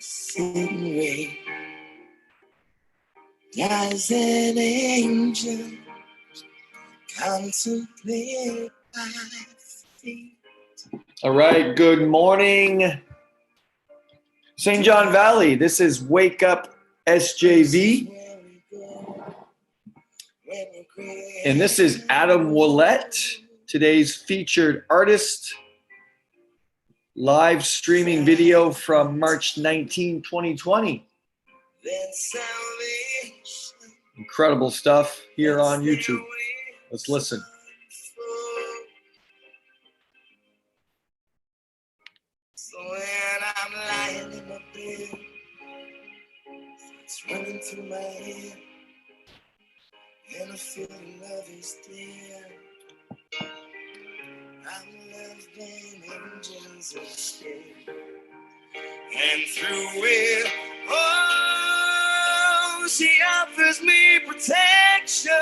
sitting way as an angel contemplate my feet. All right, good morning, St. John Valley. This is Wake Up SJV. And this is Adam Willett, today's featured artist. Live streaming video from March 19, 2020. Incredible stuff here on YouTube. Let's listen. So when I'm lying in my bed, it's running through my head, and I feel love is there. I'm loved and angels are scared. And through it, oh, she offers me protection,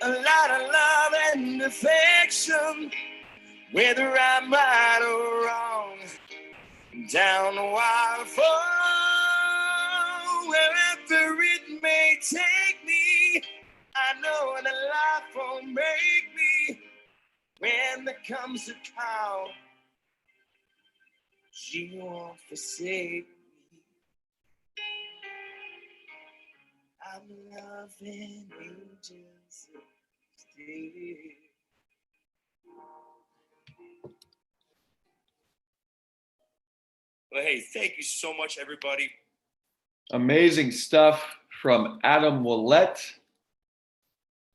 a lot of love and affection, whether I'm right or wrong, down the waterfall, wherever it may take me, I know that life won't break me. When there comes a call, she won't forsake me. I'm loving angels still. Well, hey, thank you so much, everybody. Amazing stuff from Adam Willett.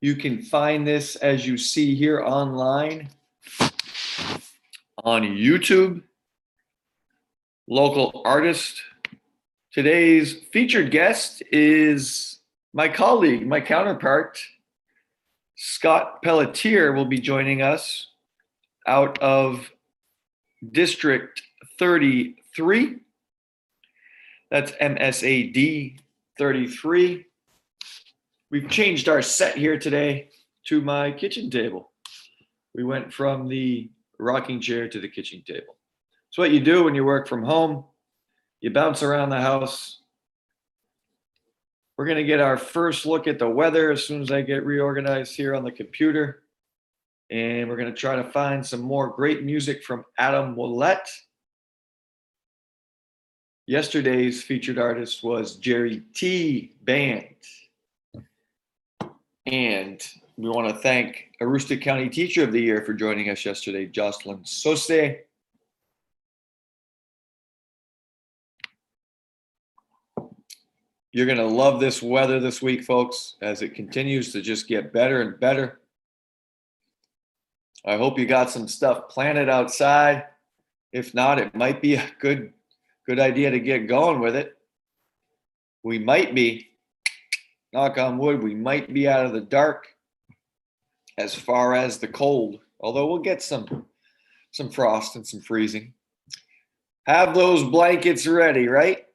You can find this, as you see here, online on YouTube. Local artist. Today's featured guest is my colleague, my counterpart, Scott Pelletier will be joining us out of District 33. That's MSAD 33. We've changed our set here today to my kitchen table. We went from the rocking chair to the kitchen table. It's what you do when you work from home. You bounce around the house. We're going to get our first look at the weather as soon as I get reorganized here on the computer. And we're going to try to find some more great music from Adam Willett. Yesterday's featured artist was Jerry T. Band. And we want to thank Aroostook County Teacher of the Year for joining us yesterday, Jocelyn Sose. You're going to love this weather this week, folks, as it continues to just get better and better. I hope you got some stuff planted outside. If not, it might be a good idea to get going with it. We might be, knock on wood, we might be out of the dark as far as the cold, although we'll get some frost and some freezing. Have those blankets ready, right?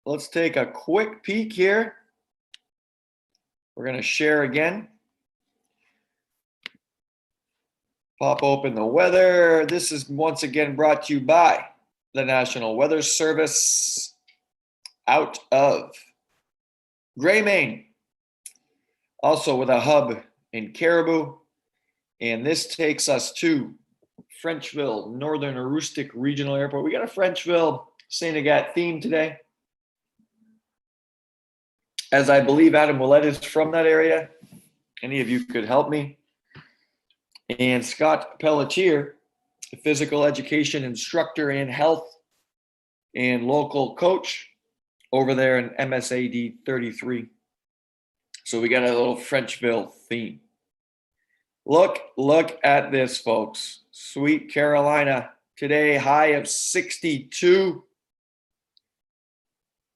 Let's take a quick peek here. We're going to share again. Pop open the weather. This is once again brought to you by the National Weather Service out of Gray, Maine. Also with a hub in Caribou. And this takes us to Frenchville, Northern Aroostook Regional Airport. We got a Frenchville St. Agathe theme today, as I believe Adam Willett is from that area. Any of you could help me. And Scott Pelletier, a physical education instructor and health and local coach over there in MSAD 33. So we got a little Frenchville theme. Look at this, folks. Sweet Carolina today, high of 62.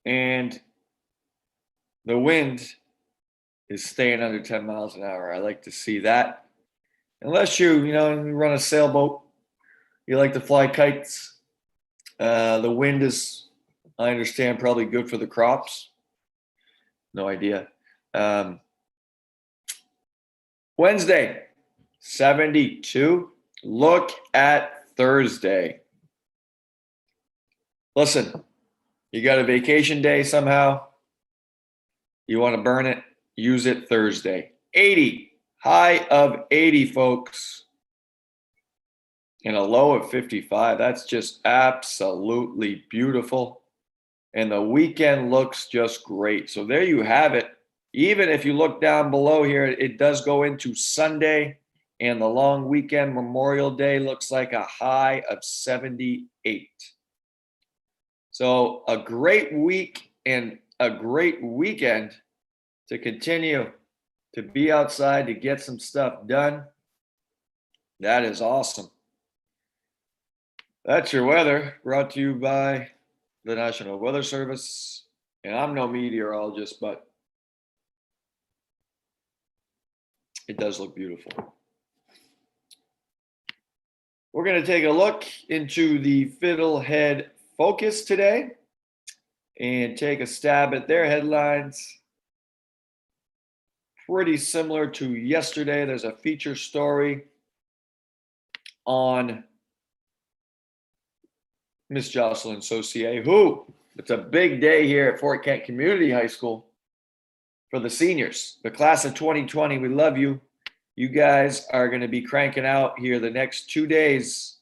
And the wind is staying under 10 miles an hour. I like to see that. Unless you run a sailboat, you like to fly kites. The wind is, I understand, probably good for the crops. No idea. Wednesday, 72. Look at Thursday. Listen, You got a vacation day somehow, you want to burn it, use it Thursday. 80, high of 80, folks, and a low of 55. That's just absolutely beautiful. And the weekend looks just great. So there you have it. Even if you look down below here, it does go into Sunday, and the long weekend, Memorial Day, looks like a high of 78. So a great week and a great weekend to continue to be outside, to get some stuff done. That is awesome. That's your weather, brought to you by the National Weather Service. And I'm no meteorologist, but it does look beautiful. We're going to take a look into the Fiddlehead Focus today and take a stab at their headlines. Pretty similar to yesterday. There's a feature story on Miss Jocelyn Saucier, who, it's a big day here at Fort Kent Community High School for the seniors, the class of 2020. We love you. You guys are going to be cranking out here the next 2 days,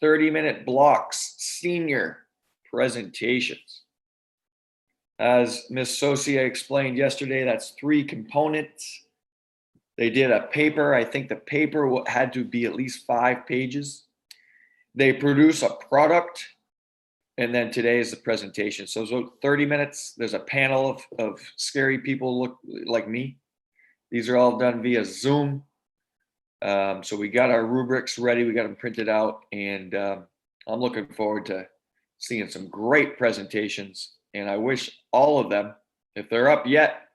30-minute blocks, senior presentations. As Ms. Saucier explained yesterday, that's 3 components. They did a paper. I think the paper had to be at least 5 pages. They produce a product, and then today is the presentation. So 30 minutes, there's a panel of scary people look like me. These are all done via Zoom. So we got our rubrics ready. We got them printed out, and I'm looking forward to seeing some great presentations. And I wish all of them, if they're up yet,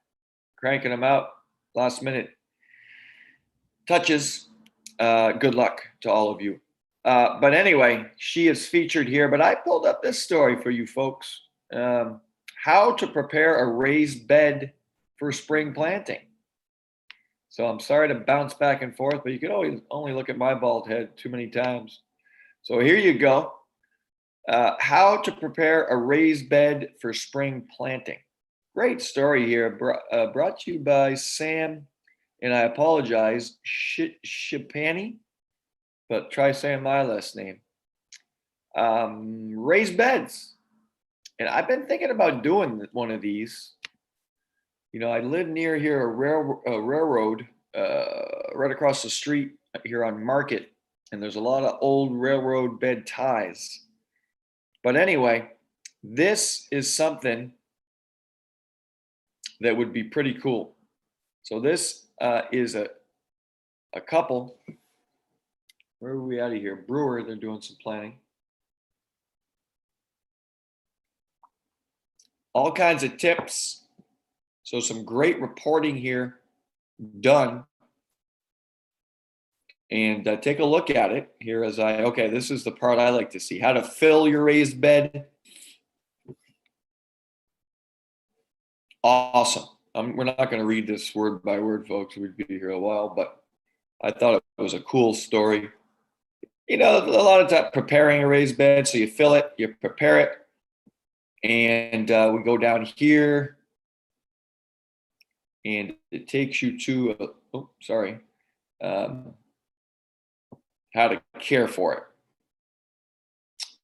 cranking them out, last minute touches, good luck to all of you. But anyway, she is featured here, but I pulled up this story for you folks. How to prepare a raised bed for spring planting. So I'm sorry to bounce back and forth, but you can always only look at my bald head too many times. So here you go. How to prepare a raised bed for spring planting. Great story here, brought to you by Sam, and I apologize, Shipani, but try saying my last name. Raised beds. And I've been thinking about doing one of these. You know, I live near here, a railroad right across the street here on Market, and there's a lot of old railroad bed ties. But anyway, this is something that would be pretty cool. So this is a couple. Where are we out of here? Brewer, they're doing some planning. All kinds of tips. So some great reporting here done. And take a look at it here as okay, this is the part I like to see. How to fill your raised bed. Awesome. We're not going to read this word by word, folks. We'd be here a while, but I thought it was a cool story. You know, a lot of time preparing a raised bed. So you fill it, you prepare it, and we go down here, and it takes you to, how to care for it.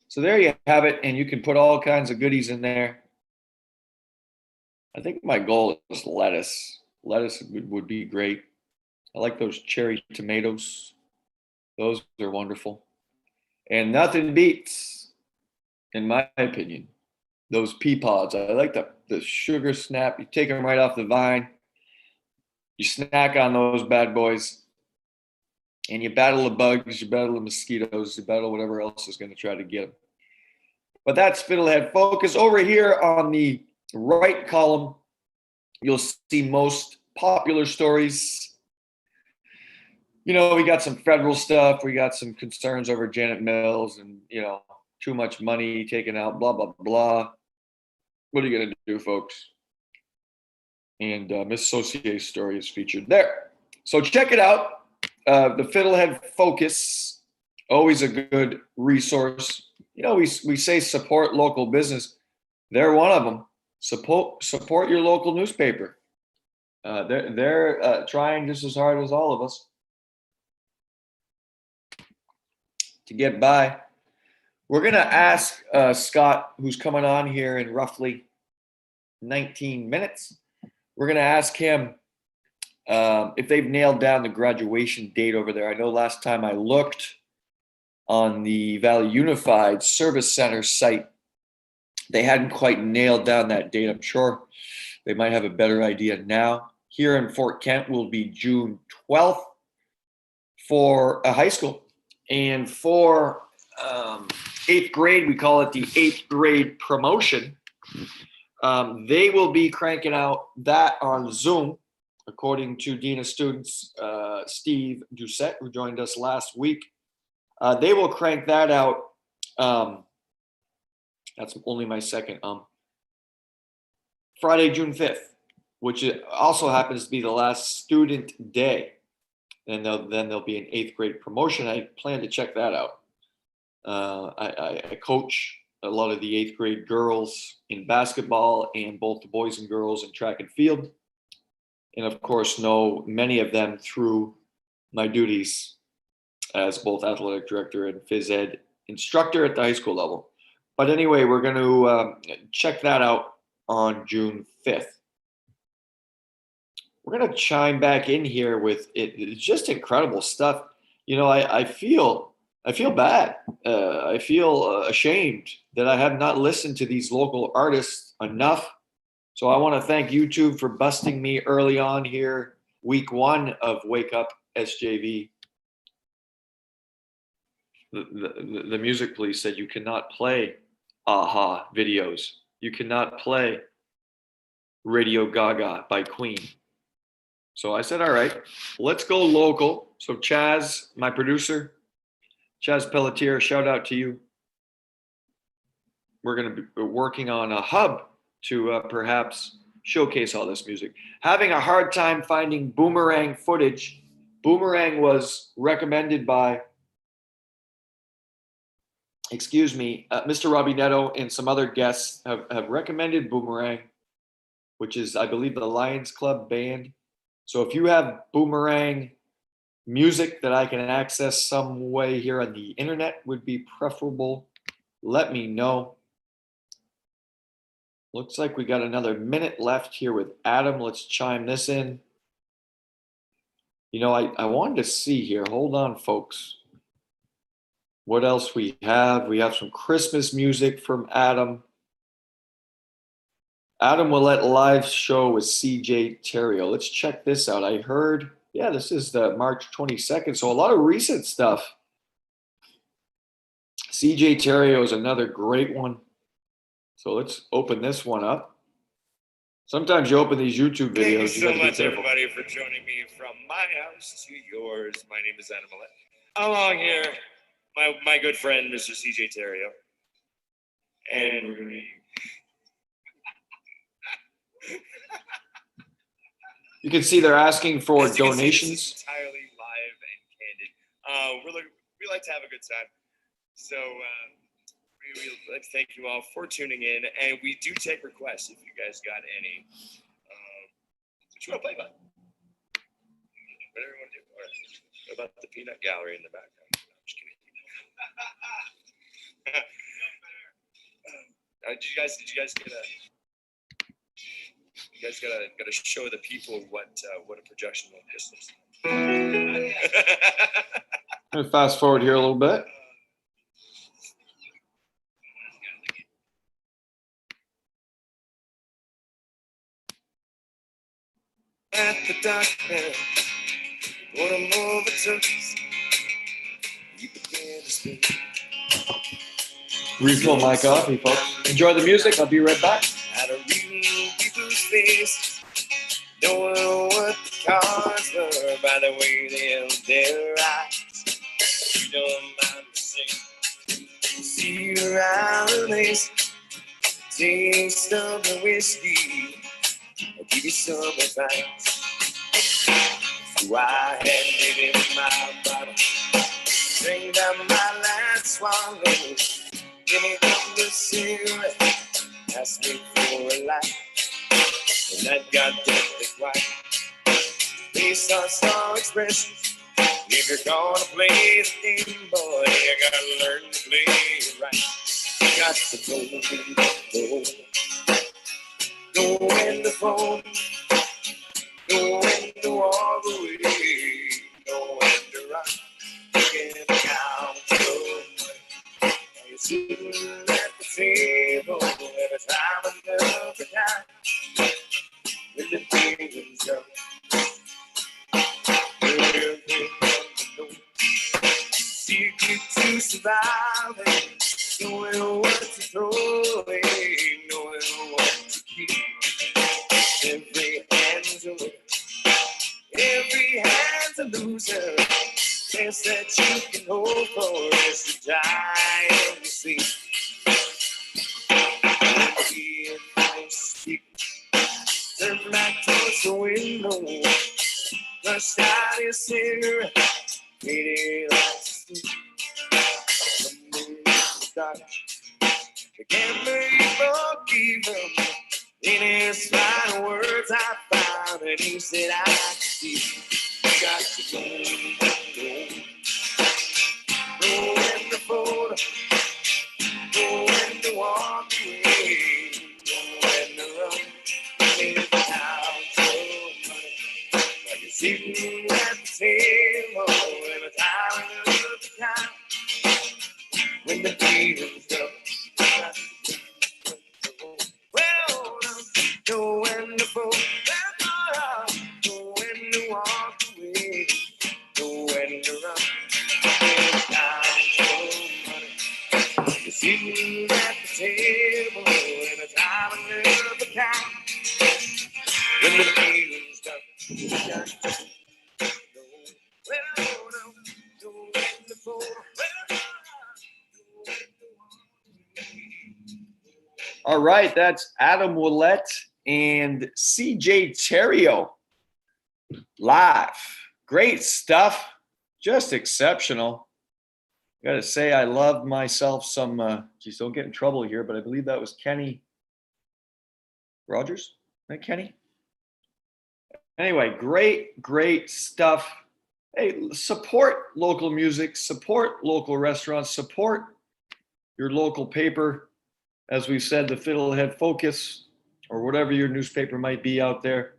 So there you have it, and you can put all kinds of goodies in there. I think my goal is lettuce. Lettuce would be great. I like those cherry tomatoes. Those are wonderful. And nothing beats, in my opinion, those pea pods. I like the sugar snap. You take them right off the vine. You snack on those bad boys. And you battle the bugs, you battle the mosquitoes, you battle whatever else is going to try to get them. But that's Fiddlehead Focus. Over here on the right column, you'll see most popular stories. You know, we got some federal stuff. We got some concerns over Janet Mills and, you know, too much money taken out, blah, blah, blah. What are you going to do, folks? And Miss Saucier's story is featured there. So check it out. The Fiddlehead Focus, always a good resource. You know, we say support local business. They're one of them. Support your local newspaper. They're trying just as hard as all of us to get by. We're going to ask Scott, who's coming on here in roughly 19 minutes. We're going to ask him if they've nailed down the graduation date over there. I know last time I looked on the Valley Unified Service Center site, they hadn't quite nailed down that date. I'm sure they might have a better idea now. Here in Fort Kent will be June 12th for a high school. And for 8th grade, we call it the 8th grade promotion. They will be cranking out that on Zoom, according to Dean of Students, Steve Doucette, who joined us last week. They will crank that out. That's only my second. Friday, June 5th, which also happens to be the last student day. And then there'll be an 8th grade promotion. I plan to check that out. I coach a lot of the 8th grade girls in basketball and both the boys and girls in track and field. And of course, know many of them through my duties as both athletic director and phys ed instructor at the high school level. But anyway, we're going to check that out on June 5th. We're going to chime back in here with it. It's just incredible stuff. You know, I feel bad. I feel ashamed that I have not listened to these local artists enough. So I want to thank YouTube for busting me early on here, week 1 of Wake Up SJV. The music police said you cannot play Aha videos. You cannot play Radio Gaga by Queen. So I said, all right, let's go local. So Chaz, my producer, Chaz Pelletier, shout out to you. We're going to be working on a hub to perhaps showcase all this music. Having a hard time finding Boomerang footage. Boomerang was recommended by, Mr. Robbie Netto and some other guests have recommended Boomerang, which is, I believe, the Lions Club band. So if you have Boomerang music that I can access some way here on the internet would be preferable, let me know. Looks like we got another minute left here with Adam. Let's chime this in. You know, I wanted to see here. Hold on, folks. What else we have? We have some Christmas music from Adam. Adam will let live show with CJ Terrio. Let's check this out. I heard, yeah, this is the March 22nd. So a lot of recent stuff. CJ Terrio is another great one. So let's open this one up. Sometimes you open these YouTube videos. Thank you so much, everybody, for joining me from my house to yours. My name is Adam Millett. Along here, my good friend, Mr. CJ Terrio. And we're going to... You can see they're asking for donations. It's entirely live and candid. We like to have a good time. So we like to thank you all for tuning in. And we do take requests if you guys got any. What you want to play about? Whatever you want to do. Or what about the peanut gallery in the background? No, I'm just kidding. Did you guys get a... You guys gotta show the people what a projection like this looks like. I'm gonna fast forward here a little bit. At the darkness, what a moment took. You began to speak. Refill my coffee, folks. Enjoy the music. I'll be right back. At a real people's face, knowing what the cards were by the way they held their eyes. You don't mind the same. See your eyes, taste of the whiskey. I'll give you some advice. So I handed him my bottle, drank down my last swallow. Give me the cigarette. asked me for a light, and that goddamn is white. Based on star expressions, if you're gonna play the game, boy, you gotta learn to play it right. You got to know when to fold, know when to walk away, know when to run, get count your money. You're sitting at the table every time another time when the feelings come. Secret to surviving, knowing what to throw away, knowing what to keep. Every hand's a winner, every hand's a loser. Best that you can hope for is to die on your seat. Being nice, turn back towards the window, rushed out your cigarette, made it like sleep. The gambler you forgive him. In his final words I found, and he said I see. You got to know when to fold, know when to walk away, know when to run, live out your money. Like you're sitting at the table every time another time when the feeling's up. Well, know when to fold, know when to walk away, know when to run, live out your money. You're sitting at the table every time another time when the feeling's up. You got to know when to fold, All right, that's Adam Willett and CJ Terrio live. Great stuff, just exceptional. I gotta say, I love myself some, geez, don't get in trouble here, but I believe that was Kenny Rogers. Is that Kenny? Anyway, great stuff. Hey, support local music, support local restaurants, support your local paper. As we said, the Fiddlehead Focus, or whatever your newspaper might be out there.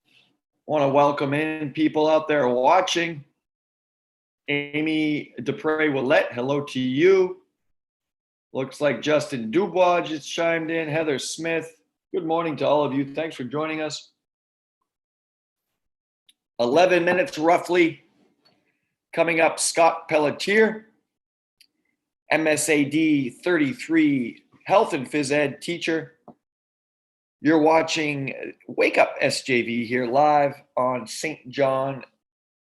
I want to welcome in people out there watching. Amy Dupre Willette, hello to you. Looks like Justin Dubois just chimed in. Heather Smith, good morning to all of you. Thanks for joining us. 11 minutes roughly. Coming up, Scott Pelletier, MSAD 33 health and phys ed teacher. You're watching Wake Up SJV here live on St. John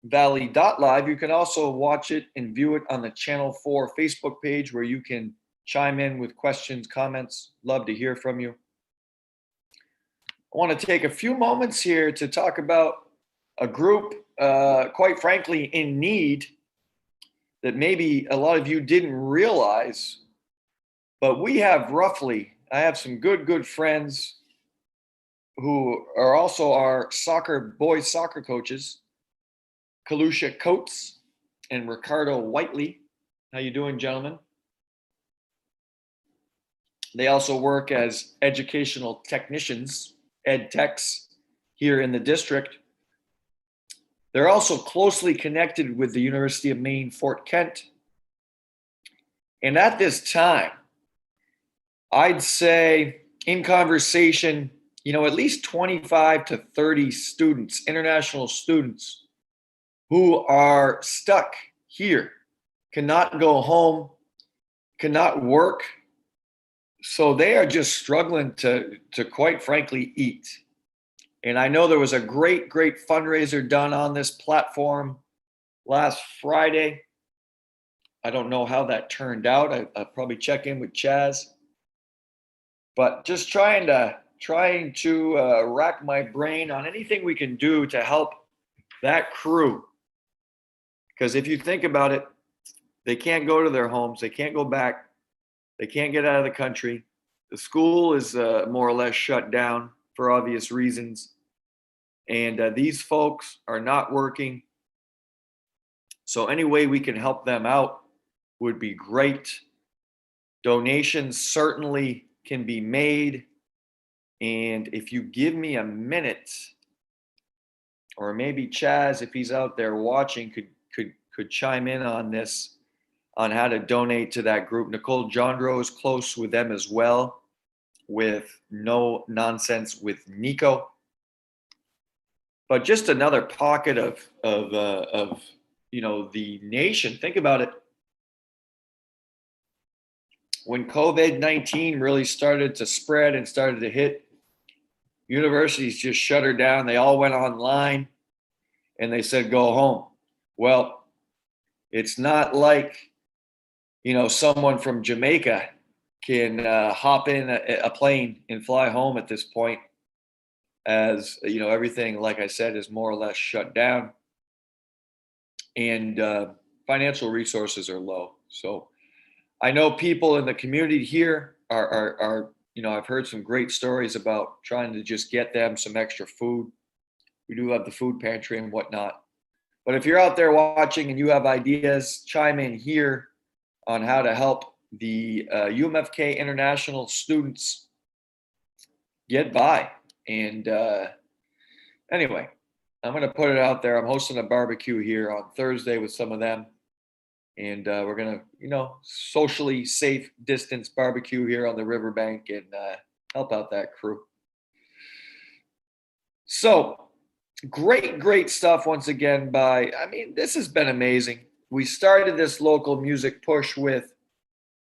Valley.live. You can also watch it and view it on the Channel 4 Facebook page where you can chime in with questions, comments. Love to hear from you. I want to take a few moments here to talk about a group, quite frankly, in need that maybe a lot of you didn't realize, but we have roughly, I have some good friends who are also our boys soccer coaches, Kalusha Coates and Ricardo Whiteley. How you doing, gentlemen? They also work as educational technicians, ed techs here in the district. They're also closely connected with the University of Maine, Fort Kent. And at this time, I'd say in conversation, at least 25 to 30 students, international students, who are stuck here, cannot go home, cannot work. So they are just struggling to quite frankly eat. And I know there was a great fundraiser done on this platform last Friday. I don't know how that turned out. I'll probably check in with Chaz. But just trying to rack my brain on anything we can do to help that crew. Because if you think about it, they can't go to their homes. They can't go back. They can't get out of the country. The school is more or less shut down for obvious reasons. And these folks are not working. So any way we can help them out would be great. Donations certainly can be made. And if you give me a minute, or maybe Chaz, if he's out there watching, could chime in on this, on how to donate to that group. Nicole Jondro is close with them as well, with No Nonsense with Nico. But just another pocket of the nation. Think about it. When COVID-19 really started to spread and started to hit, universities just shuttered down. They all went online and they said, go home. Well, it's not like, someone from Jamaica can hop in a plane and fly home at this point, as everything, like I said, is more or less shut down, and financial resources are low. So I know people in the community here are I've heard some great stories about trying to just get them some extra food. We do have the food pantry and whatnot. But if you're out there watching and you have ideas, chime in here on how to help the UMFK international students get by. And anyway, I'm going to put it out there. I'm hosting a barbecue here on Thursday with some of them. And we're going to, socially safe distance barbecue here on the riverbank and help out that crew. So great stuff once again this has been amazing. We started this local music push with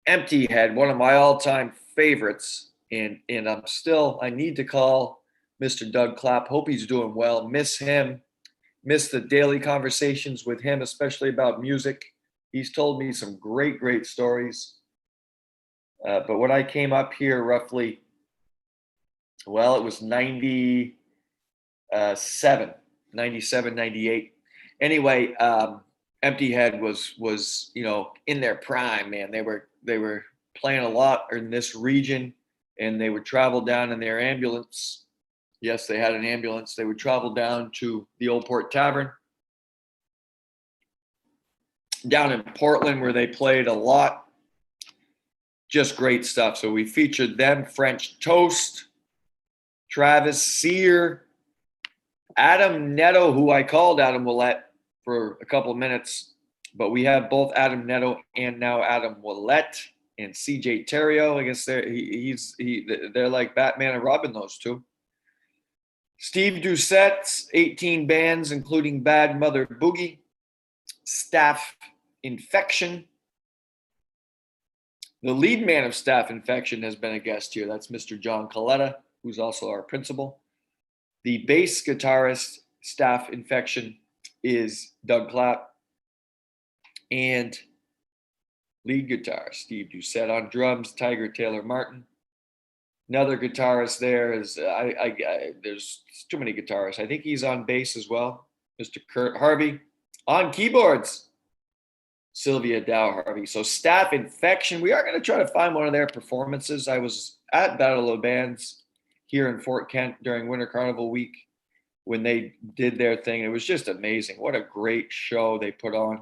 Empty Head, one of my all-time favorites. And I need to call Mr. Doug Clapp. Hope he's doing well. Miss him. Miss the daily conversations with him, especially about music. He's told me some great stories. But when I came up here roughly, it was 97, 98. Anyway, Empty Head was in their prime, man. They were playing a lot in this region, and they would travel down in their ambulance. Yes, they had an ambulance. They would travel down to the Old Port Tavern down in Portland, where they played a lot. Just great stuff. So we featured them, French Toast, Travis Sear, Adam Netto, who I called Adam Willett for a couple of minutes, but we have both Adam Netto and now Adam Willett and CJ Terrio. I guess they're like Batman and Robin, those two. Steve Doucette's 18 bands, including Bad Mother Boogie, Staff Infection. The lead man of Staff Infection has been a guest here. That's Mr. John Coletta, who's also our principal. The bass guitarist, Staff Infection, is Doug Clapp. And lead guitarist, Steve Doucette. On drums, Tiger Taylor Martin. Another guitarist there is, there's too many guitarists. I think he's on bass as well, Mr. Kurt Harvey. On keyboards, Sylvia Dow Harvey. So Staff Infection, we are going to try to find one of their performances. I was at Battle of Bands here in Fort Kent during Winter Carnival week when they did their thing. It was just amazing. What a great show they put on,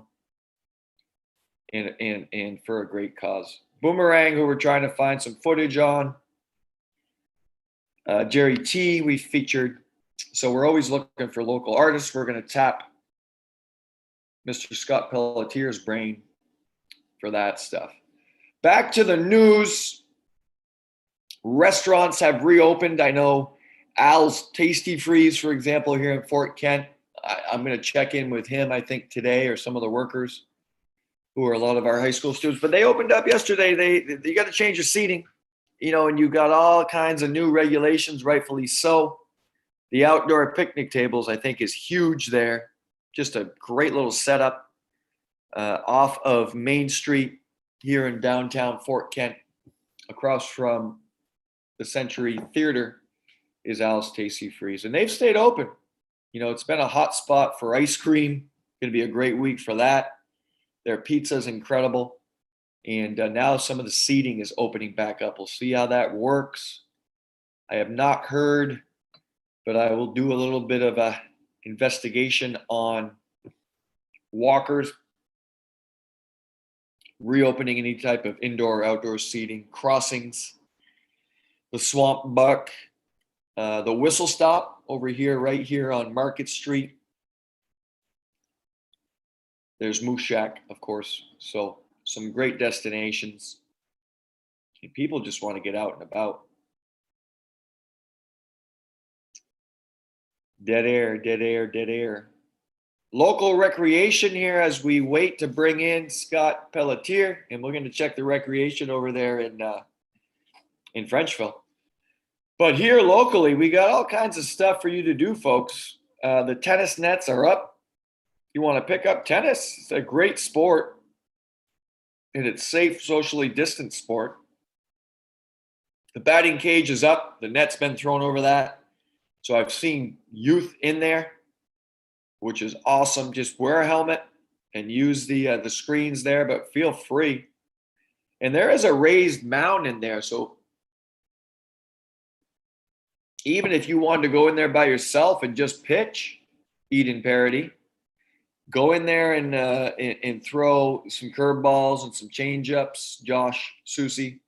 and for a great cause. Boomerang, who we're trying to find some footage on. Jerry T, we featured. So we're always looking for local artists. We're going to tap Mr. Scott Pelletier's brain for that stuff. Back to the news. Restaurants have reopened. I know Al's Tasty Freeze, for example, here in Fort Kent. I'm going to check in with him, I think, today, or some of the workers who are a lot of our high school students. But they opened up yesterday. You got to change your seating, and you got all kinds of new regulations, rightfully so. The outdoor picnic tables, I think, is huge there. Just a great little setup off of Main Street here in downtown Fort Kent, across from the Century Theater, is Al's Tasty Freeze. And they've stayed open. It's been a hot spot for ice cream. Going to be a great week for that. Their pizza is incredible. And now some of the seating is opening back up. We'll see how that works. I have not heard, but I will do a little bit of a investigation on walkers, reopening any type of indoor or outdoor seating, crossings, the swamp buck, the whistle stop over here, right here on Market Street. There's Moose Shack, of course. So some great destinations. People just want to get out and about. Dead air, dead air, dead air. Local recreation here as we wait to bring in Scott Pelletier, and we're going to check the recreation over there in Frenchville. But here locally, we got all kinds of stuff for you to do, folks. The tennis nets are up. You want to pick up tennis? It's a great sport, and it's safe, socially distant sport. The batting cage is up. The net's been thrown over that. So I've seen youth in there, which is awesome. Just wear a helmet and use the screens there, but feel free. And there is a raised mound in there. So even if you wanted to go in there by yourself and just pitch, Eden Parody, go in there and throw some curveballs and some changeups, Josh Susie.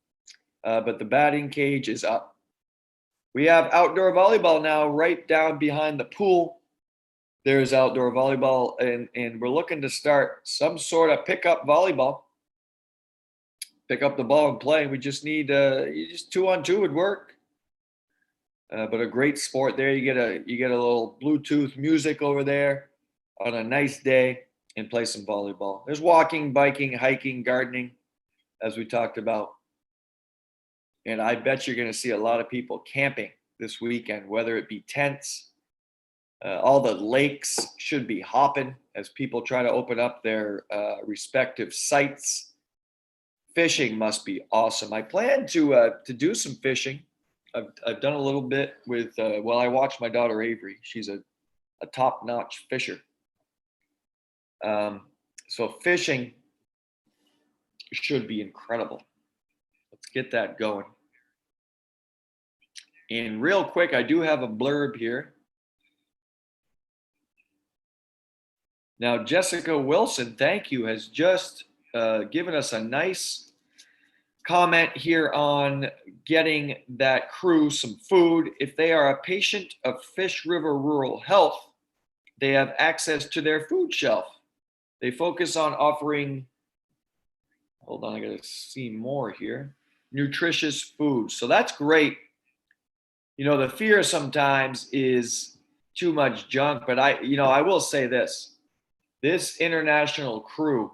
But the batting cage is up. We have outdoor volleyball now right down behind the pool. There's outdoor volleyball, and we're looking to start some sort of pickup volleyball. Pick up the ball and play. We just need just 2-on-2 would work. But a great sport there. You get a little Bluetooth music over there on a nice day and play some volleyball. There's walking, biking, hiking, gardening, as we talked about. And I bet you're going to see a lot of people camping this weekend, whether it be tents. All the lakes should be hopping as people try to open up their respective sites. Fishing must be awesome. I plan to do some fishing. I've done a little bit with, I watched my daughter Avery. She's a top-notch fisher. So fishing should be incredible. Let's get that going. And real quick, I do have a blurb here. Now, Jessica Wilson, thank you, has just given us a nice comment here on getting that crew some food. If they are a patient of Fish River Rural Health, they have access to their food shelf. They focus on offering, hold on, I got to see more here, nutritious food. So that's great. You know, the fear sometimes is too much junk, but I will say this. This international crew,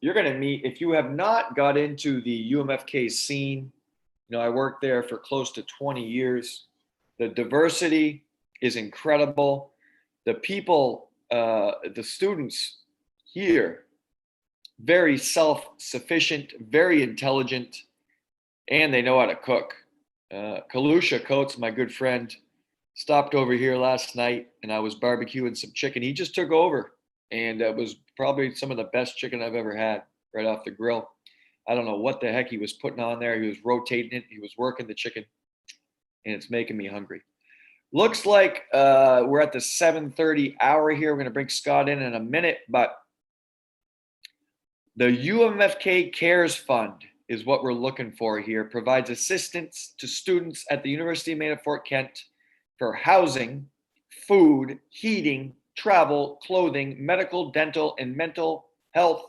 you're going to meet, if you have not got into the UMFK scene, I worked there for close to 20 years. The diversity is incredible. The people, the students here, very self-sufficient, very intelligent, and they know how to cook. Kalusha Coates, my good friend, stopped over here last night, and I was barbecuing some chicken. He just took over, and it was probably some of the best chicken I've ever had right off the grill. I don't know what the heck he was putting on there. He was rotating it. He was working the chicken, and it's making me hungry. Looks like we're at the 7:30 hour here. We're going to bring Scott in a minute, but the UMFK Cares Fund is what we're looking for here. Provides assistance to students at the University of Maine at Fort Kent for housing, food, heating, travel, clothing, medical, dental, and mental health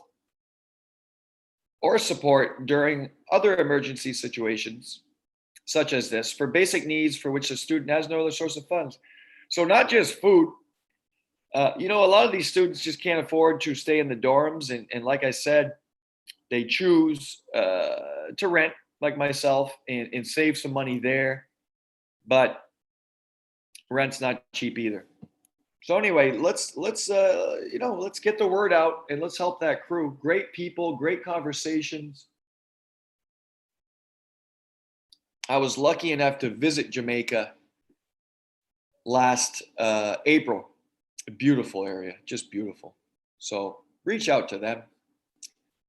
or support during other emergency situations such as this for basic needs for which the student has no other source of funds. So not just food. A lot of these students just can't afford to stay in the dorms. And like I said, they choose to rent like myself and save some money there. But rent's not cheap either. So anyway, let's get the word out and let's help that crew. Great people, great conversations. I was lucky enough to visit Jamaica last April. A beautiful area, just beautiful. So reach out to them.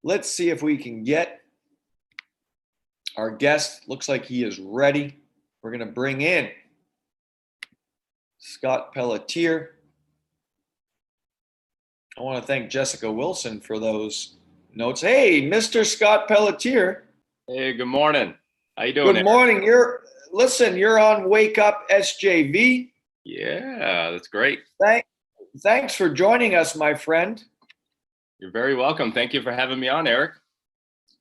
let's see if we can get our guest. Looks like he is ready. We're going to bring in Scott Pelletier. I want to thank Jessica Wilson for those notes. Hey, Mr. Scott Pelletier. Hey, good morning. How you doing? Good morning. You're on Wake Up SJV. Yeah, that's great. Thanks for joining us, my friend. You're very welcome. Thank you for having me on, Eric.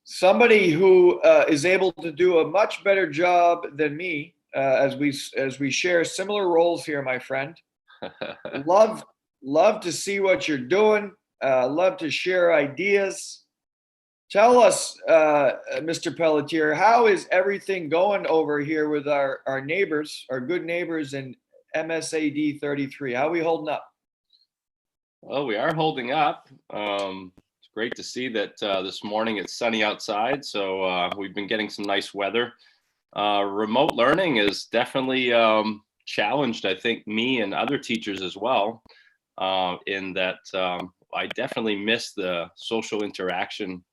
Somebody who is able to do a much better job than me, as we share similar roles here, my friend. Love to see what you're doing. Love to share ideas. Tell us, Mr. Pelletier, how is everything going over here with our neighbors, our good neighbors in MSAD 33? How are we holding up? Well, we are holding up. It's great to see that this morning it's sunny outside, so we've been getting some nice weather. Remote learning is definitely challenged, I think, me and other teachers as well, in that I definitely miss the social interaction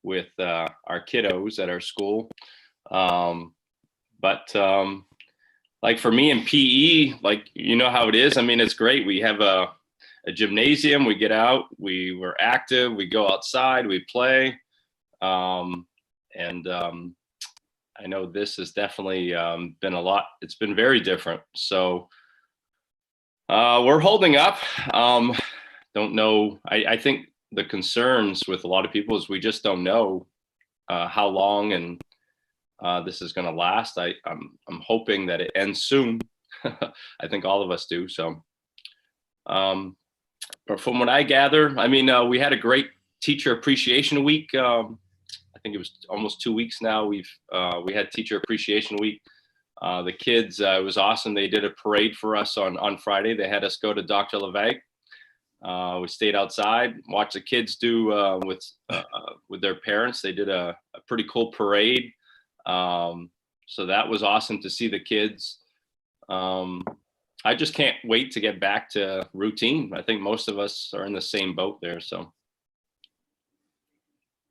with our kiddos at our school. But like for me in PE, like, you know how it is. I mean, it's great. We have a gymnasium, we get out, we're active, we go outside, we play. I know this has definitely been a lot. It's been very different. So we're holding up. Don't know. I think the concerns with a lot of people is we just don't know how long and this is going to last. I'm hoping that it ends soon. I think all of us do. So, but from what I gather, I mean, we had a great Teacher Appreciation Week. I think it was almost 2 weeks now. We had Teacher Appreciation Week. The kids, it was awesome. They did a parade for us on Friday. They had us go to Dr. Levesque. We stayed outside, watched the kids do with their parents. They did a pretty cool parade. So that was awesome to see the kids. I just can't wait to get back to routine. I think most of us are in the same boat there. So.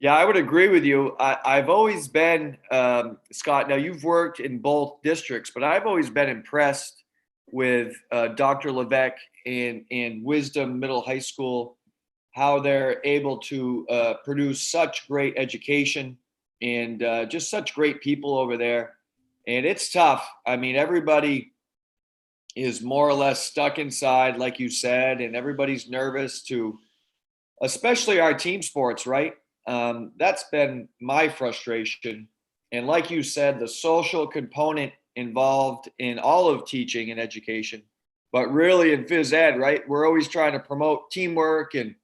Yeah, I would agree with you. I've always been, Scott, now you've worked in both districts, but I've always been impressed with Dr. Levesque and Wisdom Middle High School, how they're able to produce such great education and just such great people over there. And it's tough. I mean, everybody is more or less stuck inside, like you said, and everybody's nervous especially our team sports, right? That's been my frustration. And like you said, the social component involved in all of teaching and education, but really in phys ed, right? We're always trying to promote teamwork and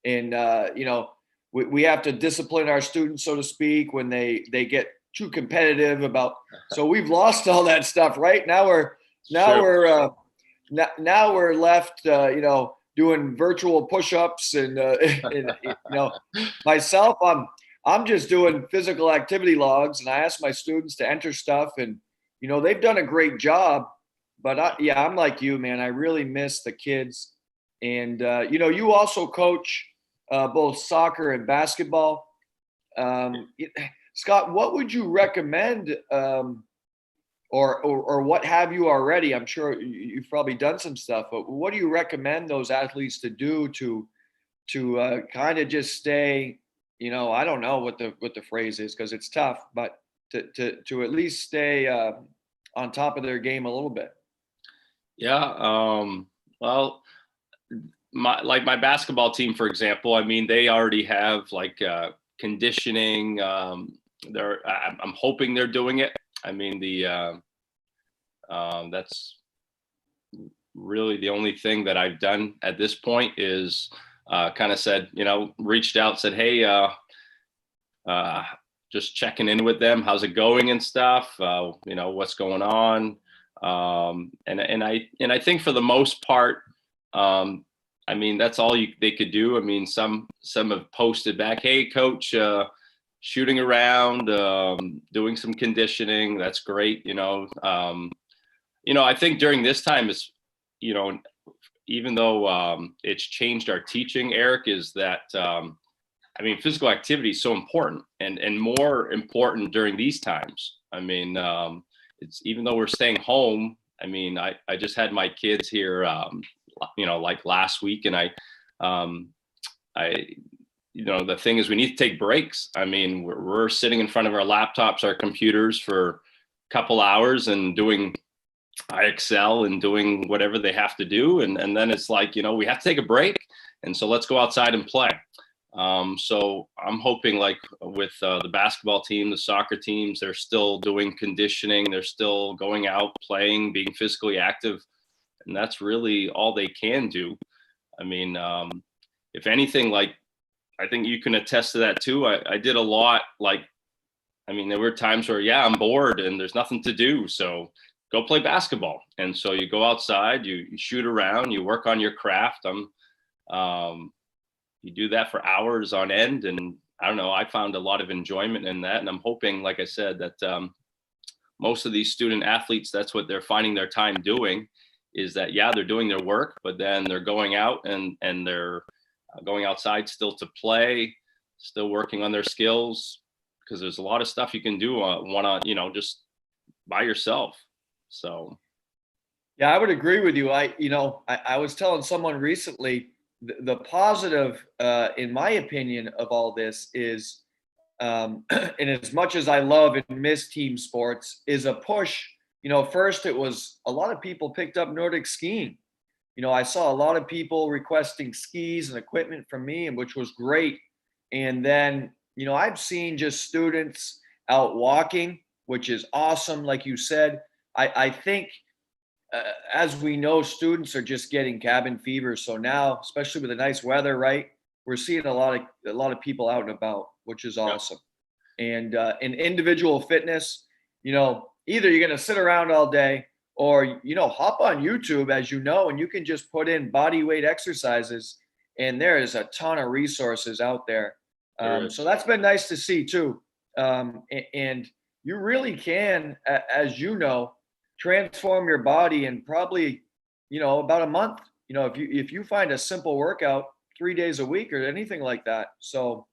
you know, we have to discipline our students, so to speak, when they get too competitive about. So we've lost all that stuff, right? Now we're left, you know, doing virtual push-ups and you know, myself, I'm just doing physical activity logs, and I ask my students to enter stuff, and you know, they've done a great job. But I'm like you, man. I really miss the kids, and you know, you also coach both soccer and basketball. Scott, what would you recommend? Or what have you already? I'm sure you've probably done some stuff, but what do you recommend those athletes to do to kind of just stay, you know, I don't know what the phrase is because it's tough, but to at least stay on top of their game a little bit? Yeah. Well, my basketball team, for example, I mean, they already have like conditioning. I'm hoping they're doing it. I mean, that's really the only thing that I've done at this point is kind of said, you know, reached out, said, hey, just checking in with them. How's it going and stuff? You know, what's going on? And I think for the most part, I mean, that's all they could do. I mean, some have posted back, hey, coach, shooting around, doing some conditioning. That's great. You know, I think during this time is, you know, even though it's changed our teaching, Eric, is that I mean, physical activity is so important, and more important during these times. I mean, it's even though we're staying home. I mean, I just had my kids here, like last week, and the thing is, we need to take breaks. I mean, we're sitting in front of our laptops, our computers for a couple hours and doing IXL and doing whatever they have to do. And then it's like, we have to take a break. And so let's go outside and play. So I'm hoping, like with the basketball team, the soccer teams, they're still doing conditioning. They're still going out, playing, being physically active. And that's really all they can do. I mean, if anything, like, I think you can attest to that too. I did a lot. There were times where, I'm bored and there's nothing to do. So go play basketball. And so you go outside, you shoot around, you work on your craft. You do that for hours on end. And I don't know, I found a lot of enjoyment in that. And I'm hoping, like I said, that most of these student athletes, that's what they're finding their time doing, is that, they're doing their work, but then they're going out and they're going outside still to play, still working on their skills, because there's a lot of stuff you can do just by yourself. So. Yeah, I would agree with you. I was telling someone recently, the positive, in my opinion, of all this is, and as much as I love and miss team sports, is a push. First it was a lot of people picked up Nordic skiing. I saw a lot of people requesting skis and equipment from me, and which was great. And then, I've seen just students out walking, which is awesome. Like you said, I think, as we know, students are just getting cabin fever. So now, especially with the nice weather, right, we're seeing a lot of people out and about, which is awesome. And in individual fitness, either you're going to sit around all day, or, hop on YouTube, as and you can just put in body weight exercises, and there is a ton of resources out there. So that's been nice to see too. And you really can, as transform your body in probably, about a month, if you find a simple workout 3 days a week or anything like that. So,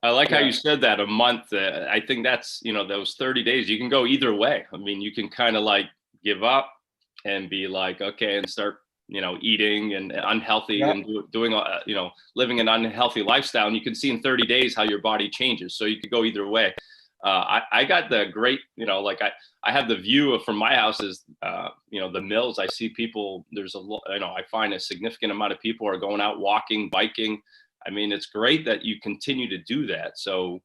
I like how you said that, a month. I think that's, those 30 days, you can go either way. I mean, you can kind of like give up and be like, okay, and start, eating and unhealthy and doing, living an unhealthy lifestyle. And you can see in 30 days how your body changes. So you could go either way. I got the great, I have the view from my house is, the mills. I see people, there's I find a significant amount of people are going out walking, biking. I mean, it's great that you continue to do that. So,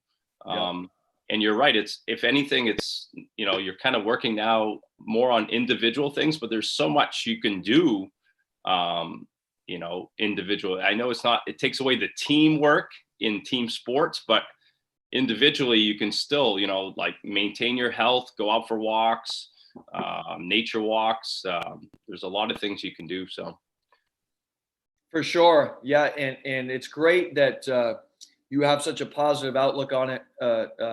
and you're right. If anything, it's, you're kind of working now more on individual things, but there's so much you can do, individually. I know it takes away the teamwork in team sports, but individually you can still, maintain your health, go out for walks, nature walks. There's a lot of things you can do. So. For sure. Yeah. And it's great that you have such a positive outlook on it,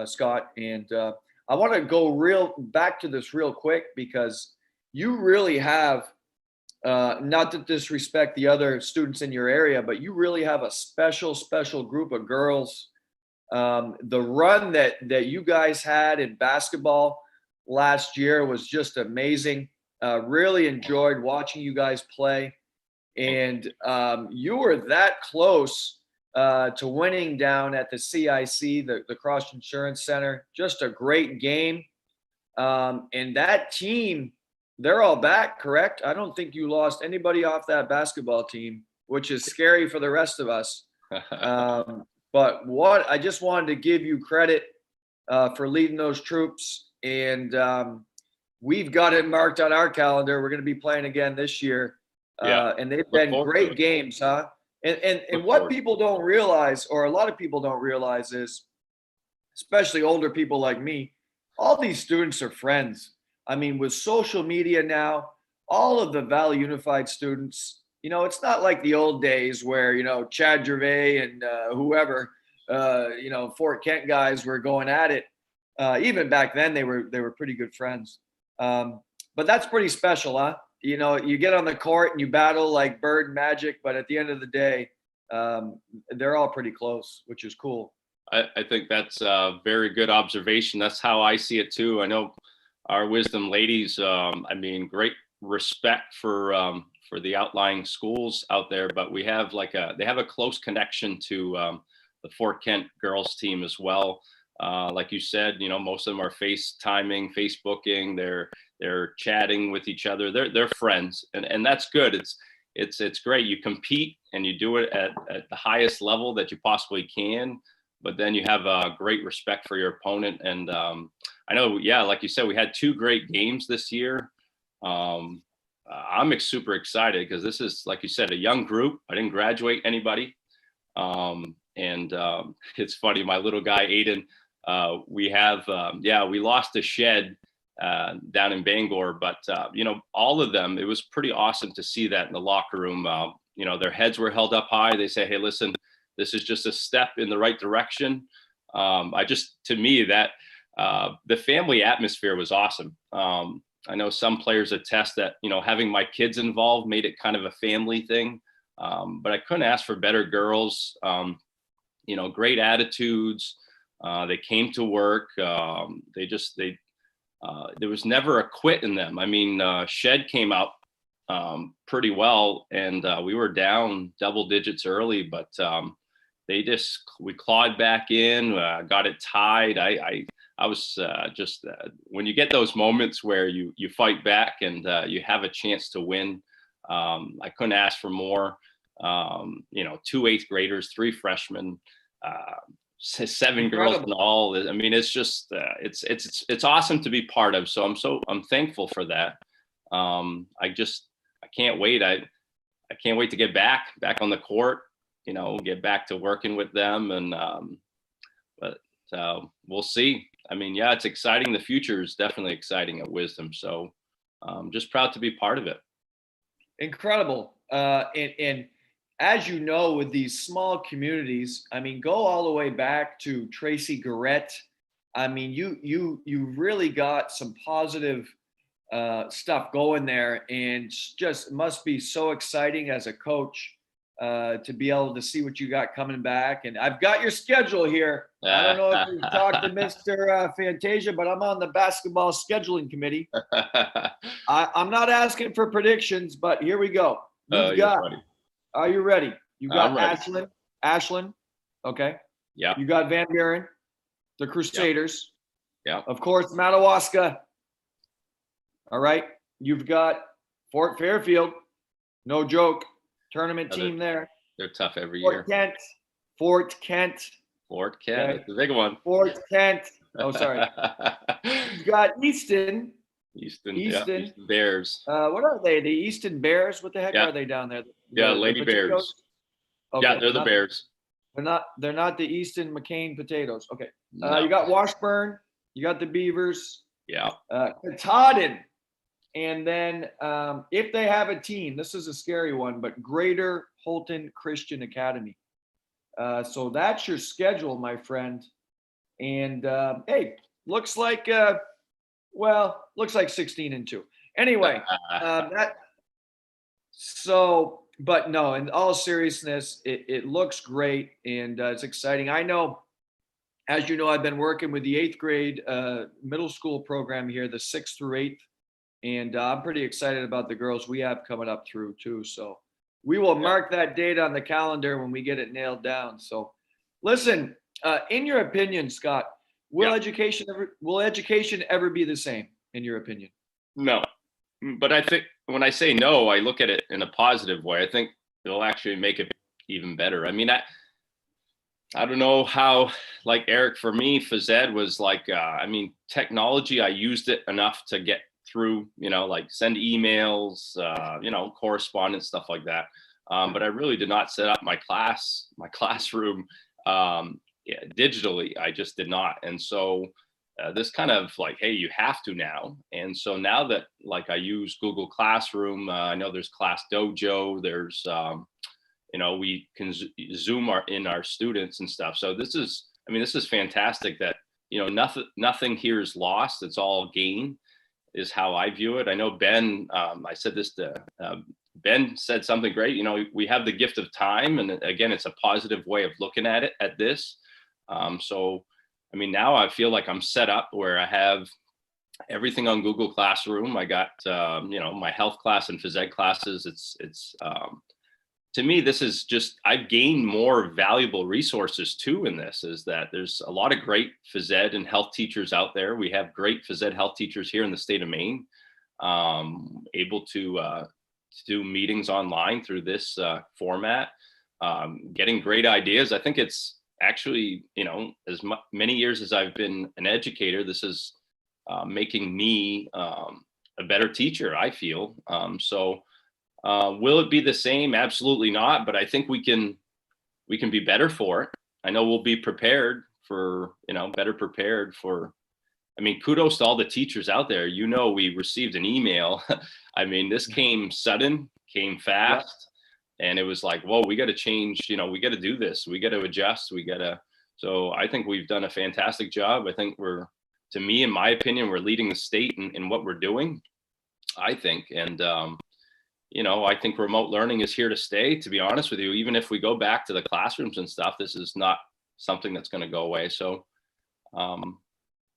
Scott. And I want to go back to this real quick, because you really have, not to disrespect the other students in your area, but you really have a special group of girls. The run that you guys had in basketball last year was just amazing. Really enjoyed watching you guys play. And you were that close to winning down at the CIC, the Cross Insurance Center. Just a great game. And that team, they're all back, correct? I don't think you lost anybody off that basketball team, which is scary for the rest of us. But I just wanted to give you credit for leading those troops. And we've got it marked on our calendar. We're going to be playing again this year. And they've been great games, huh? And what people don't realize, or a lot of people don't realize, is, especially older people like me, all these students are friends. I mean, with social media now, all of the Valley Unified students, it's not like the old days where, Chad Gervais and whoever, Fort Kent guys were going at it. Even back then, they were pretty good friends. But that's pretty special, huh? You get on the court and you battle like Bird and Magic, but at the end of the day, they're all pretty close, which is cool. I think that's a very good observation. That's how I see it too. I know our Wisdom ladies, I mean, great respect for the outlying schools out there, but we have they have a close connection to the Fort Kent girls team as well. Like you said, you know, most of them are FaceTiming, Facebooking, they're chatting with each other. They're friends, and that's good. It's great. You compete and you do it at the highest level that you possibly can, but then you have a great respect for your opponent. And I know, yeah, like you said, we had 2 great games this year. I'm super excited because this is, like you said, a young group. I didn't graduate anybody. It's funny, my little guy, Aiden, we lost a shed down in Bangor, but you know, all of them, it was pretty awesome to see that in the locker room. You know, their heads were held up high. They say, hey, listen, this is just a step in the right direction. To me, that the family atmosphere was awesome. I know some players attest that, you know, having my kids involved made it kind of a family thing. But I couldn't ask for better girls. You know, great attitudes. They came to work. There was never a quit in them. I mean, Shed came out pretty well, and we were down double digits early, but we clawed back in, got it tied. I was when you get those moments where you fight back and you have a chance to win, I couldn't ask for more. You know, 2 8th graders, 3 freshmen, 7 girls in all. I mean, it's just it's awesome to be part of. So I'm thankful for that. I can't wait. I can't wait to get back on the court. You know, get back to working with them, and but we'll see. I mean, yeah, it's exciting. The future is definitely exciting at Wisdom. So I'm just proud to be part of it. Incredible. And as you know, with these small communities, I mean, go all the way back to Tracy Garrett. I mean, you really got some positive stuff going there, and just must be so exciting as a coach to be able to see what you got coming back. And I've got your schedule here. I don't know if you've talked to Mr. Fantasia, but I'm on the basketball scheduling committee. I'm not asking for predictions, but here we go. Are you ready? You got Ashland. Okay. Yeah. You got Van Buren, the Crusaders. Yeah. Of course, Madawaska. All right. You've got Fort Fairfield. No joke. Tournament team there. They're tough every year. Fort Kent. Okay. That's the big one. Fort Kent. Oh, sorry. You've got Easton. Easton Bears. What are they? The Easton Bears? What the heck are they down there? Lady Bears. Okay, yeah, they're the Bears. They're not the Easton McCain potatoes. Okay. No. You got Washburn. You got the Beavers. Yeah. Katahdin. And then if they have a team, this is a scary one, but Greater Holton Christian Academy. So that's your schedule, my friend. And hey, looks like 16-2. Anyway, but no, in all seriousness, it looks great, and it's exciting. I know, as you know, I've been working with the 8th grade middle school program here, the 6th through 8th. And I'm pretty excited about the girls we have coming up through too. So we will mark that date on the calendar when we get it nailed down. So listen, in your opinion, Scott, will education ever be the same, in your opinion? No, but I think when I say no, I look at it in a positive way. I think it'll actually make it even better. I mean, I don't know how, like Eric, for me, phys ed was like, technology, I used it enough to get through, like send emails, correspondence, stuff like that. But I really did not set up my classroom digitally. I just did not. And so this kind of like, hey, you have to now. And so now that I use Google Classroom, I know there's Class Dojo, there's, we can Zoom our students and stuff. So this is fantastic that, nothing here is lost. It's all gain, is how I view it. I know Ben, I said this to Ben said something great. You know, we have the gift of time, and again, it's a positive way of looking at it at this. So, I mean, now I feel like I'm set up where I have everything on Google Classroom. I got, you know, my health class and phys ed classes. It's to me, this is just, I've gained more valuable resources too in this, is that there's a lot of great phys ed and health teachers out there. We have great phys ed health teachers here in the state of Maine, able to do meetings online through this format, getting great ideas. I think it's actually, you know, as many years as I've been an educator, this is making me a better teacher, I feel. So will it be the same? Absolutely not. But I think we can be better for it. I know we'll be prepared for, you know, better prepared for. I mean, kudos to all the teachers out there. You know, we received an email. I mean, this came sudden, came fast, and it was like, whoa, we got to change. You know, we got to do this. We got to adjust. We got to. So I think we've done a fantastic job. I think we're, to me, in my opinion, we're leading the state in what we're doing, I think. And, you know, I think remote learning is here to stay, to be honest with you. Even if we go back to the classrooms and stuff, this is not something that's going to go away. So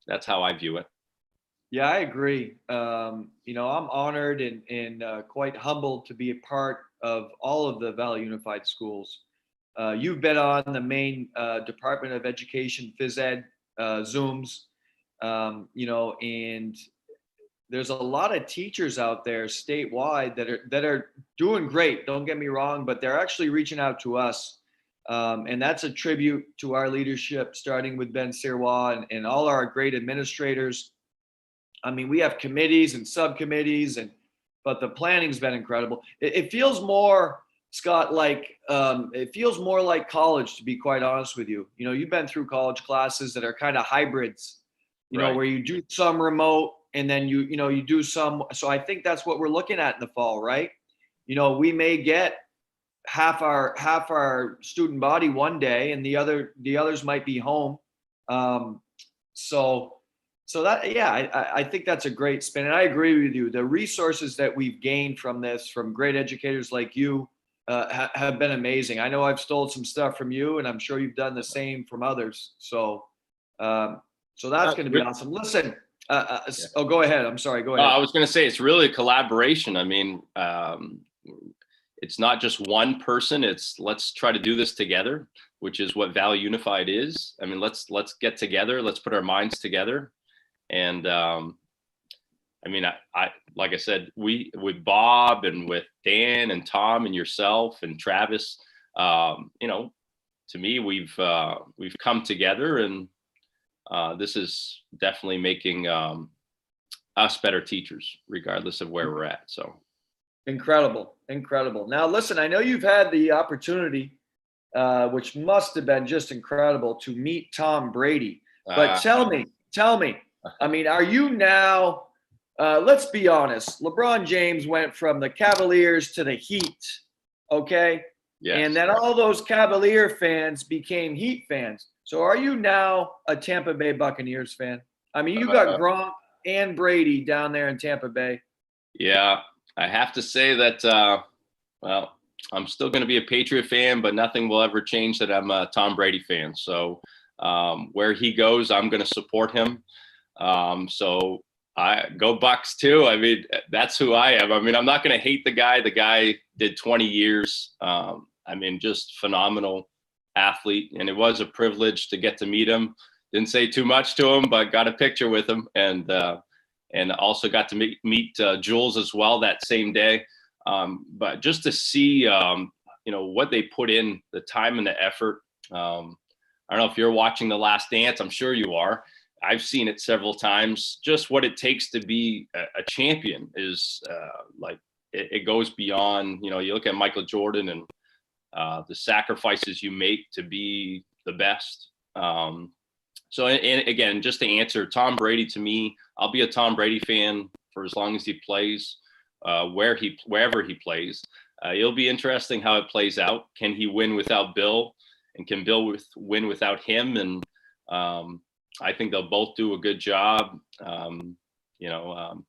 that's how I view it. Yeah, I agree. You know, I'm honored and quite humbled to be a part of all of the Valley Unified Schools. You've been on the Maine Department of Education phys ed Zooms, you know, and there's a lot of teachers out there statewide that are doing great. Don't get me wrong, but they're actually reaching out to us. And that's a tribute to our leadership, starting with Ben Sirois and all our great administrators. I mean, we have committees and subcommittees, but the planning's been incredible. It feels more, Scott, like it feels more like college, to be quite honest with you. You know, you've been through college classes that are kind of hybrids, you know, where you do some remote and then you know, you do some. So I think that's what we're looking at in the fall, right? You know, we may get half our student body one day, and the others might be home. So that, yeah, I think that's a great spin, and I agree with you. The resources that we've gained from this, from great educators like you, have been amazing. I know I've stolen some stuff from you, and I'm sure you've done the same from others. So that's going to be awesome. Listen, oh, go ahead. I'm sorry. Go ahead. I was going to say, it's really a collaboration. I mean, it's not just one person. It's, let's try to do this together, which is what Valley Unified is. I mean, let's get together. Let's put our minds together. And I mean, I like I said, with Bob and with Dan and Tom and yourself and Travis, you know, to me, we've come together, and this is definitely making us better teachers, regardless of where we're at. So incredible. Now, listen, I know you've had the opportunity, which must have been just incredible, to meet Tom Brady. But tell me, I mean, are you now, let's be honest, LeBron James went from the Cavaliers to the Heat, okay? Yes. And then all those Cavalier fans became Heat fans. So are you now a Tampa Bay Buccaneers fan? I mean, you got Gronk and Brady down there in Tampa Bay. Yeah, I have to say that, well, I'm still going to be a Patriot fan, but nothing will ever change that I'm a Tom Brady fan. So where he goes, I'm going to support him. So I go Bucks too. I mean, that's who I am. I mean, I'm not going to hate the guy. The guy did 20 years. I mean, just phenomenal athlete. And it was a privilege to get to meet him. Didn't say too much to him, but got a picture with him. And also got to meet Jules as well that same day. But just to see, you know, what they put in, the time and the effort. I don't know if you're watching The Last Dance. I'm sure you are. I've seen it several times. Just what it takes to be a champion is like, it goes beyond, you know, you look at Michael Jordan and the sacrifices you make to be the best. So, and again, just to answer, Tom Brady, to me, I'll be a Tom Brady fan for as long as he plays, wherever he plays. It'll be interesting how it plays out. Can he win without Bill, and can Bill win without him? And I think they'll both do a good job. You know,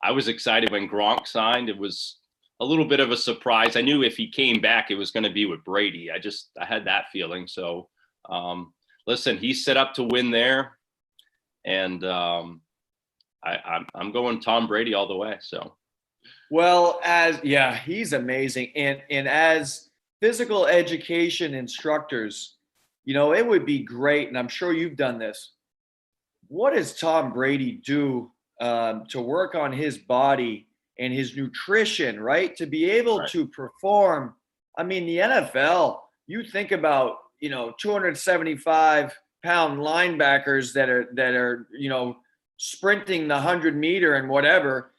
I was excited when Gronk signed. It was a little bit of a surprise. I knew if he came back, it was going to be with Brady. I had that feeling. So, listen, he's set up to win there, and I'm going Tom Brady all the way. So, Well, he's amazing, and as physical education instructors, it would be great, and I'm sure you've done this. What does Tom Brady do to work on his body and his nutrition, right? To be able to perform. I mean, the NFL, you think about, 275-pound linebackers that are, sprinting the 100-meter and whatever,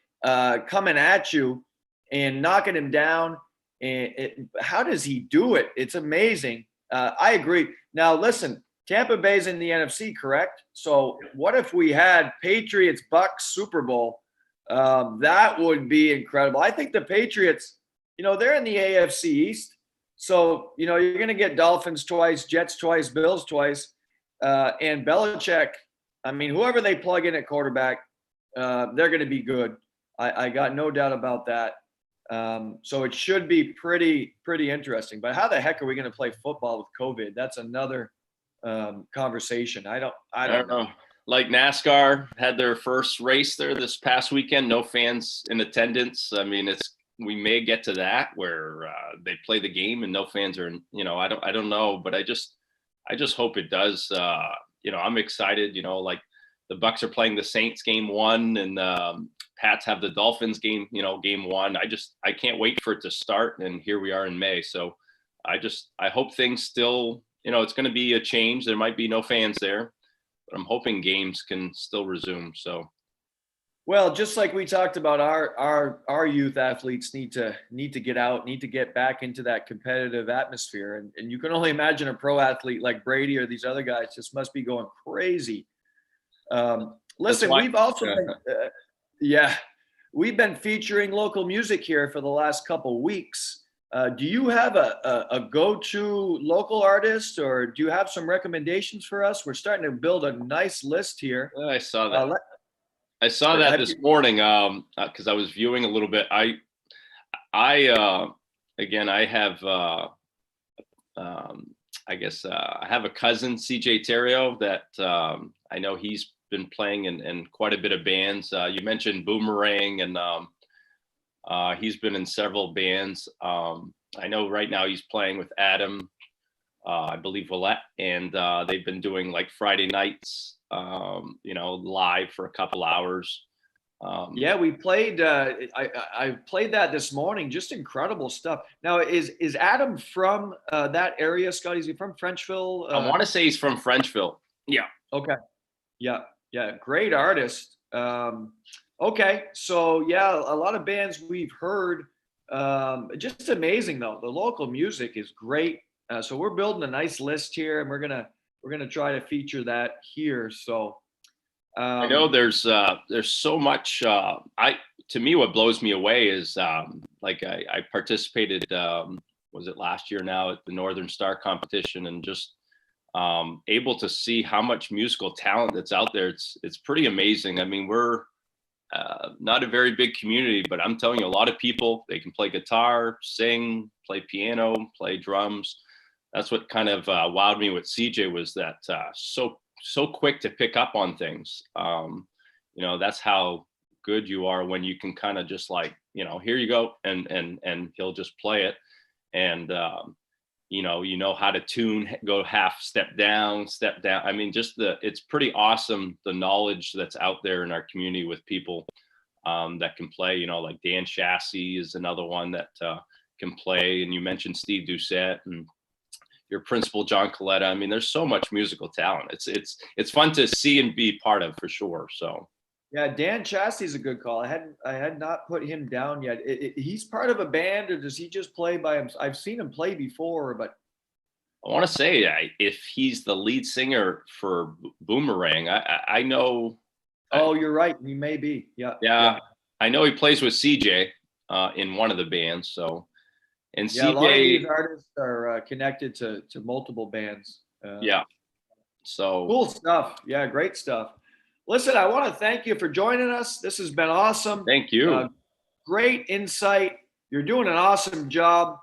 coming at you and knocking him down. And how does he do it? It's amazing. I agree. Now, listen, Tampa Bay's in the NFC, correct? So what if we had Patriots Bucks Super Bowl? That would be incredible. I think the Patriots, they're in the AFC East. So, you're going to get Dolphins twice, Jets twice, Bills twice. And Belichick, I mean, whoever they plug in at quarterback, they're going to be good. I got no doubt about that. So it should be pretty interesting. But how the heck are we going to play football with COVID? That's another conversation. I don't know. Like NASCAR had their first race there this past weekend, no fans in attendance. I mean, we may get to that where they play the game and no fans are, I don't know, but I just hope it does. I'm excited, like the Bucks are playing the Saints game 1 and Pats have the Dolphins game 1. I can't wait for it to start. And here we are in May. So I hope things still, it's going to be a change. There might be no fans there, but I'm hoping games can still resume. So, well, just like we talked about, our youth athletes need to get out, need to get back into that competitive atmosphere. And you can only imagine a pro athlete like Brady or these other guys just must be going crazy. Listen, we've also been, we've been featuring local music here for the last couple weeks. Do you have a go-to local artist, or do you have some recommendations for us? We're starting to build a nice list here. I saw that. I saw that this morning because I was viewing a little bit. I have I have a cousin, CJ Terrio, that I know he's been playing in quite a bit of bands. You mentioned Boomerang, and he's been in several bands. I know right now he's playing with Adam, I believe Willette, and they've been doing like Friday nights, live for a couple hours. We played. I played that this morning. Just incredible stuff. Now, is Adam from that area, Scott? Is he from Frenchville? I want to say he's from Frenchville. Yeah. Okay. Yeah. Great artist. Okay. So a lot of bands we've heard. Just amazing though. The local music is great. So we're building a nice list here, and we're gonna try to feature that here. So I know there's so much. To me, what blows me away is I participated. Was it last year now at the Northern Star competition, and just able to see how much musical talent that's out there. It's pretty amazing. I mean, we're not a very big community, but I'm telling you, a lot of people, they can play guitar, sing, play piano, play drums. That's what kind of wowed me with CJ, was that so quick to pick up on things. That's how good you are when you can kind of just like, here you go, and he'll just play it. And how to tune, go half step down. I mean, it's pretty awesome, the knowledge that's out there in our community with people that can play, like Dan Chassis is another one that can play. And you mentioned Steve Doucette and your principal, John Coletta. I mean, there's so much musical talent. It's fun to see and be part of, for sure. So. Yeah, Dan Chassis is a good call. I had not put him down yet. He's part of a band, or does he just play by himself? I've seen him play before, but I want to say if he's the lead singer for Boomerang, I know. Oh, you're right. He may be. Yeah. I know he plays with CJ in one of the bands. So, and CJ, a lot of these artists are connected to multiple bands. So cool stuff. Yeah, great stuff. Listen, I want to thank you for joining us. This has been awesome. Thank you. Great insight You're doing an awesome job.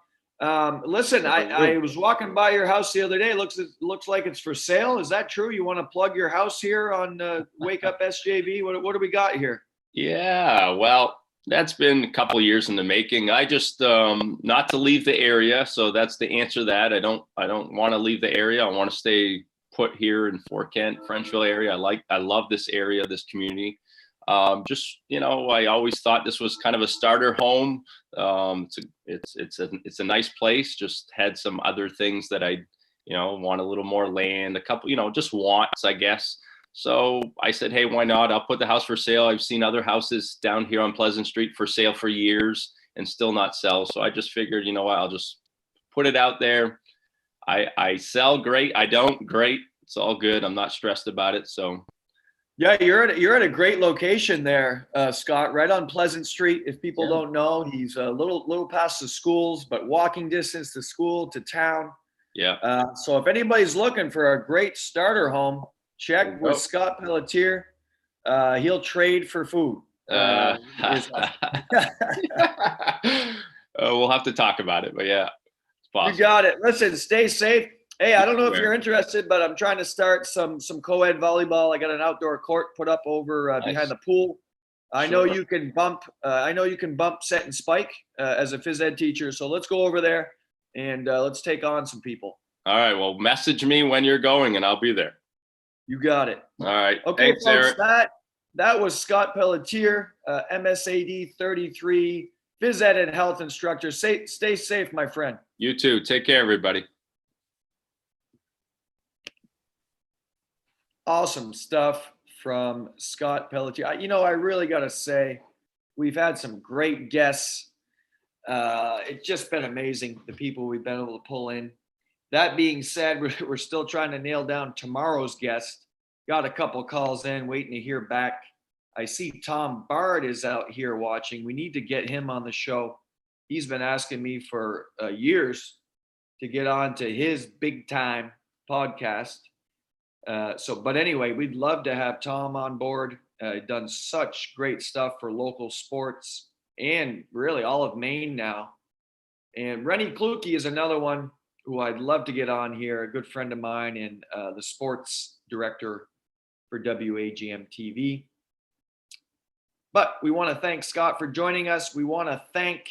Listen, I was walking by your house the other day. It looks like it's for sale. Is that true? You want to plug your house here on Wake Up SJV? What do we got here? Yeah, well, that's been a couple of years in the making. I just not to leave the area, so that's the answer to that. I don't want to leave the area. I want to stay put here in Fort Kent, Frenchville area. I love this area, this community. Just, I always thought this was kind of a starter home. It's a nice place. Just had some other things that I, want a little more land, a couple, just wants, I guess. So I said, hey, why not? I'll put the house for sale. I've seen other houses down here on Pleasant Street for sale for years and still not sell. So I just figured, you know what, I'll just put it out there. I sell great. I don't great. It's all good. I'm not stressed about it. So yeah, you're at a great location there, Scott, right on Pleasant Street. If people don't know, he's a little past the schools, but walking distance to school, to town. Yeah. So if anybody's looking for a great starter home, check with Scott Pelletier. He'll trade for food. We'll have to talk about it, but yeah, it's possible. You got it. Listen, stay safe. Hey, I don't know if you're interested, but I'm trying to start some co-ed volleyball. I got an outdoor court put up over behind the pool. I know you can bump. Set and spike as a phys ed teacher. So let's go over there and let's take on some people. All right. Well, message me when you're going, and I'll be there. You got it. All right. Okay, thanks, folks. Eric. That was Scott Pelletier, MSAD 33, phys ed and health instructor. Stay safe, my friend. You too. Take care, everybody. Awesome stuff from Scott Pelletier. I really got to say, we've had some great guests. It's just been amazing, the people we've been able to pull in. That being said, we're still trying to nail down tomorrow's guest. Got a couple calls in, waiting to hear back. I see Tom Bard is out here watching. We need to get him on the show. He's been asking me for years to get on to his big time podcast. But anyway, we'd love to have Tom on board. Done such great stuff for local sports and really all of Maine now. And Rennie Kluke is another one who I'd love to get on here, a good friend of mine and the sports director for WAGM TV. But we want to thank Scott for joining us. We want to thank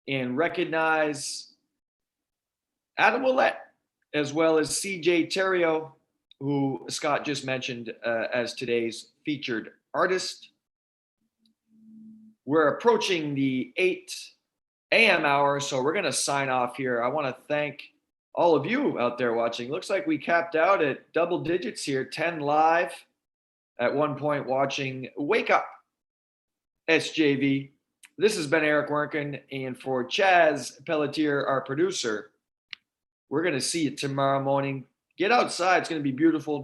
and recognize Adam Willett, as well as CJ Terrio, who Scott just mentioned as today's featured artist. We're approaching the 8 a.m. hour, so we're going to sign off here. I want to thank all of you out there watching. Looks like we capped out at double digits here, 10 live at one point watching Wake Up SJV. This has been Eric Werntgen, and for Chaz Pelletier, our producer, we're going to see you tomorrow morning. Get outside. It's going to be beautiful.